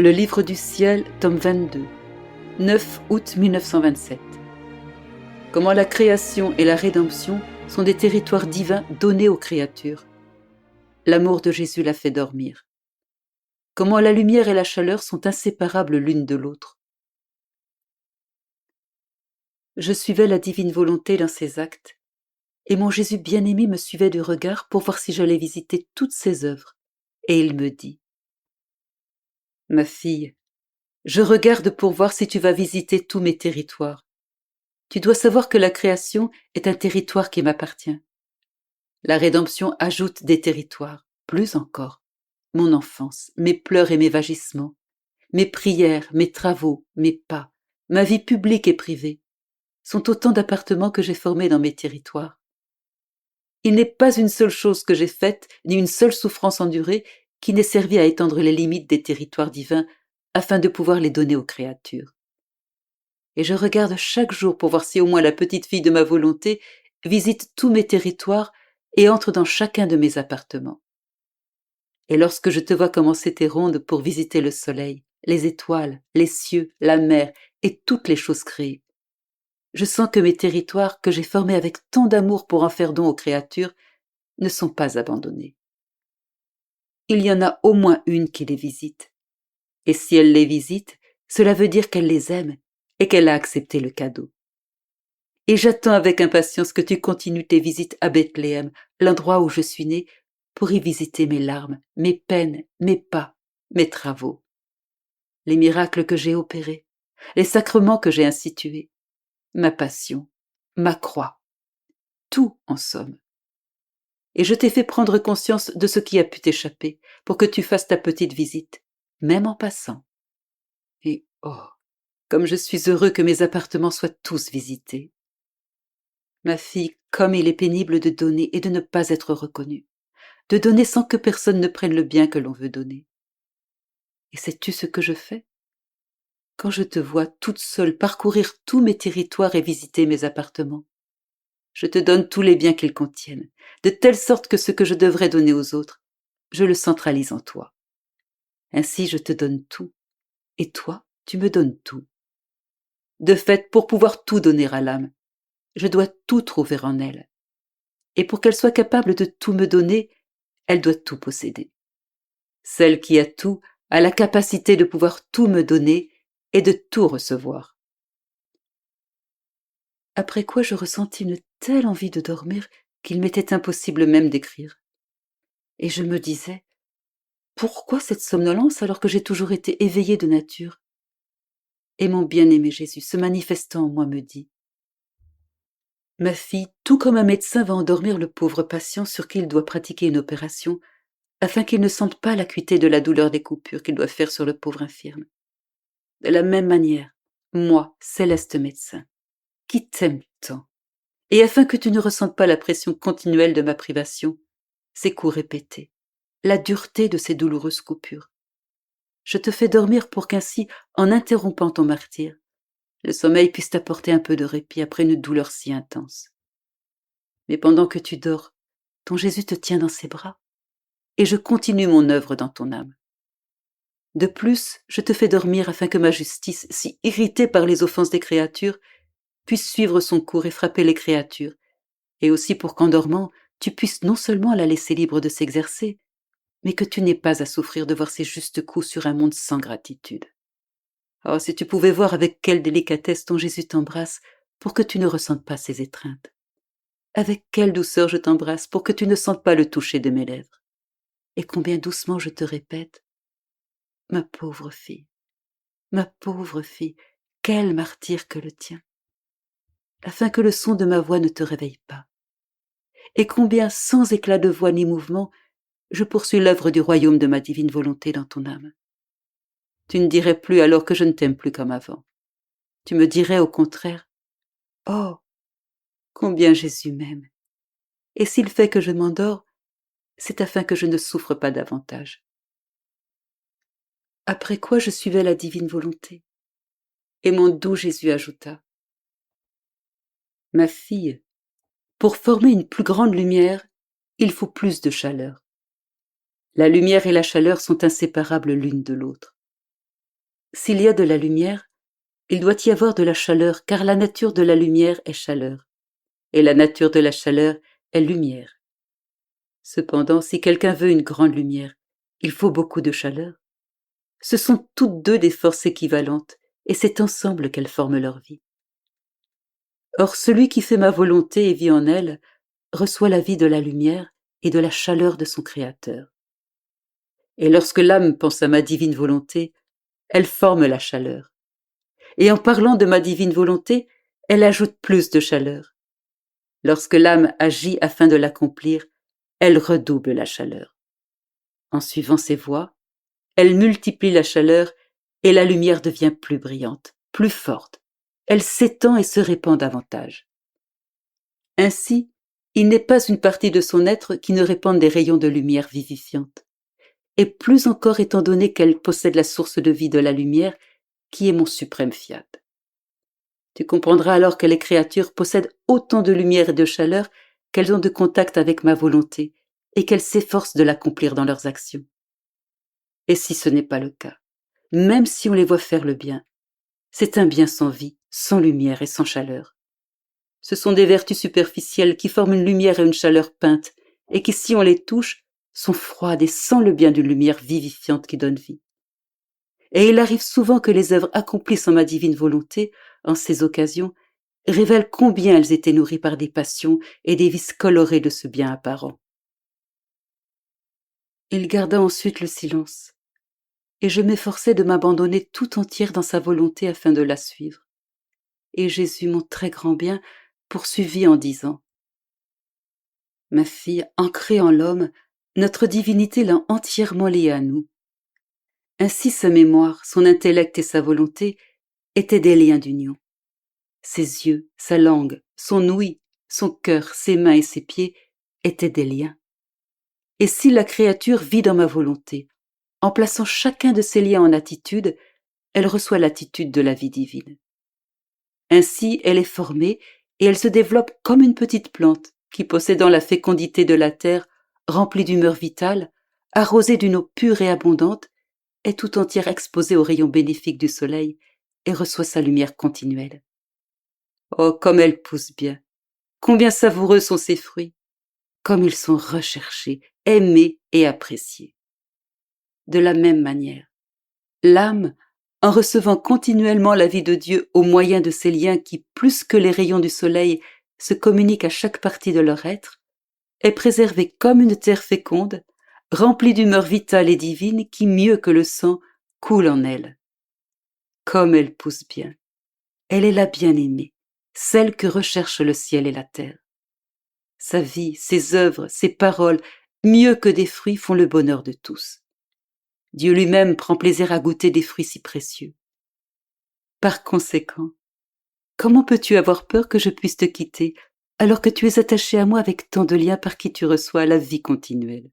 Le Livre du Ciel, tome 22, 9 août 1927. Comment la création et la rédemption sont des territoires divins donnés aux créatures. L'amour de Jésus l'a fait dormir. Comment la lumière et la chaleur sont inséparables l'une de l'autre. Je suivais la divine volonté dans ses actes, et mon Jésus bien-aimé me suivait du regard pour voir si j'allais visiter toutes ses œuvres. Et il me dit : « Ma fille, je regarde pour voir si tu vas visiter tous mes territoires. Tu dois savoir que la création est un territoire qui m'appartient. La rédemption ajoute des territoires, plus encore. Mon enfance, mes pleurs et mes vagissements, mes prières, mes travaux, mes pas, ma vie publique et privée, sont autant d'appartements que j'ai formés dans mes territoires. Il n'est pas une seule chose que j'ai faite, ni une seule souffrance endurée, qui n'ait servi à étendre les limites des territoires divins afin de pouvoir les donner aux créatures. Et je regarde chaque jour pour voir si au moins la petite fille de ma volonté visite tous mes territoires et entre dans chacun de mes appartements. Et lorsque je te vois commencer tes rondes pour visiter le soleil, les étoiles, les cieux, la mer et toutes les choses créées, je sens que mes territoires que j'ai formés avec tant d'amour pour en faire don aux créatures ne sont pas abandonnés. Il y en a au moins une qui les visite. Et si elle les visite, cela veut dire qu'elle les aime et qu'elle a accepté le cadeau. Et j'attends avec impatience que tu continues tes visites à Bethléem, l'endroit où je suis née, pour y visiter mes larmes, mes peines, mes pas, mes travaux, les miracles que j'ai opérés, les sacrements que j'ai institués, ma passion, ma croix, tout en somme. Et je t'ai fait prendre conscience de ce qui a pu t'échapper pour que tu fasses ta petite visite, même en passant. Et oh, comme je suis heureux que mes appartements soient tous visités. Ma fille, comme il est pénible de donner et de ne pas être reconnu, de donner sans que personne ne prenne le bien que l'on veut donner. Et sais-tu ce que je fais ? Quand je te vois toute seule parcourir tous mes territoires et visiter mes appartements, je te donne tous les biens qu'ils contiennent, de telle sorte que ce que je devrais donner aux autres, je le centralise en toi. Ainsi je te donne tout, et toi, tu me donnes tout. De fait, pour pouvoir tout donner à l'âme, je dois tout trouver en elle. Et pour qu'elle soit capable de tout me donner, elle doit tout posséder. Celle qui a tout a la capacité de pouvoir tout me donner et de tout recevoir. Après quoi je ressentis une telle envie de dormir qu'il m'était impossible même d'écrire. Et je me disais, pourquoi cette somnolence alors que j'ai toujours été éveillée de nature ? Et mon bien-aimé Jésus, se manifestant en moi, me dit : Ma fille, tout comme un médecin va endormir le pauvre patient sur qui il doit pratiquer une opération, afin qu'il ne sente pas l'acuité de la douleur des coupures qu'il doit faire sur le pauvre infirme. De la même manière, moi, céleste médecin, qui t'aime tant, et afin que tu ne ressentes pas la pression continuelle de ma privation, ces coups répétés, la dureté de ces douloureuses coupures, je te fais dormir pour qu'ainsi, en interrompant ton martyre, le sommeil puisse t'apporter un peu de répit après une douleur si intense. Mais pendant que tu dors, ton Jésus te tient dans ses bras, et je continue mon œuvre dans ton âme. De plus, je te fais dormir afin que ma justice, si irritée par les offenses des créatures, puisse suivre son cours et frapper les créatures, et aussi pour qu'en dormant, tu puisses non seulement la laisser libre de s'exercer, mais que tu n'aies pas à souffrir de voir ses justes coups sur un monde sans gratitude. Oh, si tu pouvais voir avec quelle délicatesse ton Jésus t'embrasse pour que tu ne ressentes pas ses étreintes. Avec quelle douceur je t'embrasse pour que tu ne sentes pas le toucher de mes lèvres. Et combien doucement je te répète : ma pauvre fille, quel martyre que le tien, afin que le son de ma voix ne te réveille pas. Et combien, sans éclat de voix ni mouvement, je poursuis l'œuvre du royaume de ma divine volonté dans ton âme. Tu ne dirais plus alors que je ne t'aime plus comme avant. Tu me dirais au contraire : oh, combien Jésus m'aime. Et s'il fait que je m'endors, c'est afin que je ne souffre pas davantage. Après quoi je suivais la divine volonté. Et mon doux Jésus ajouta : Ma fille, pour former une plus grande lumière, il faut plus de chaleur. La lumière et la chaleur sont inséparables l'une de l'autre. S'il y a de la lumière, il doit y avoir de la chaleur, car la nature de la lumière est chaleur, et la nature de la chaleur est lumière. Cependant, si quelqu'un veut une grande lumière, il faut beaucoup de chaleur. Ce sont toutes deux des forces équivalentes, et c'est ensemble qu'elles forment leur vie. Or, celui qui fait ma volonté et vit en elle reçoit la vie de la lumière et de la chaleur de son Créateur. Et lorsque l'âme pense à ma divine volonté, elle forme la chaleur. Et en parlant de ma divine volonté, elle ajoute plus de chaleur. Lorsque l'âme agit afin de l'accomplir, elle redouble la chaleur. En suivant ses voies, elle multiplie la chaleur et la lumière devient plus brillante, plus forte. Elle s'étend et se répand davantage. Ainsi, il n'est pas une partie de son être qui ne répande des rayons de lumière vivifiante. Et plus encore étant donné qu'elle possède la source de vie de la lumière, qui est mon suprême fiat. Tu comprendras alors que les créatures possèdent autant de lumière et de chaleur qu'elles ont de contact avec ma volonté et qu'elles s'efforcent de l'accomplir dans leurs actions. Et si ce n'est pas le cas, même si on les voit faire le bien, c'est un bien sans vie, sans lumière et sans chaleur. Ce sont des vertus superficielles qui forment une lumière et une chaleur peintes, et qui, si on les touche, sont froides et sans le bien d'une lumière vivifiante qui donne vie. Et il arrive souvent que les œuvres accomplies en ma divine volonté, en ces occasions, révèlent combien elles étaient nourries par des passions et des vices colorés de ce bien apparent. Il garda ensuite le silence, et je m'efforçai de m'abandonner tout entière dans sa volonté afin de la suivre. Et Jésus, mon très grand bien, poursuivit en disant : Ma fille, ancrée en l'homme, notre divinité l'a entièrement liée à nous. Ainsi sa mémoire, son intellect et sa volonté étaient des liens d'union. Ses yeux, sa langue, son ouïe, son cœur, ses mains et ses pieds étaient des liens. Et si la créature vit dans ma volonté, en plaçant chacun de ces liens en attitude, elle reçoit l'attitude de la vie divine. Ainsi, elle est formée et elle se développe comme une petite plante qui, possédant la fécondité de la terre, remplie d'humeur vitale, arrosée d'une eau pure et abondante, est tout entière exposée aux rayons bénéfiques du soleil et reçoit sa lumière continuelle. Oh, comme elle pousse bien! Combien savoureux sont ses fruits! Comme ils sont recherchés, aimés et appréciés. De la même manière, l'âme, en recevant continuellement la vie de Dieu au moyen de ces liens qui, plus que les rayons du soleil, se communiquent à chaque partie de leur être, est préservée comme une terre féconde, remplie d'humeur vitale et divine qui, mieux que le sang, coule en elle. Comme elle pousse bien! Elle est la bien-aimée, celle que recherchent le ciel et la terre. Sa vie, ses œuvres, ses paroles, mieux que des fruits, font le bonheur de tous. Dieu lui-même prend plaisir à goûter des fruits si précieux. Par conséquent, comment peux-tu avoir peur que je puisse te quitter alors que tu es attaché à moi avec tant de liens par qui tu reçois la vie continuelle ?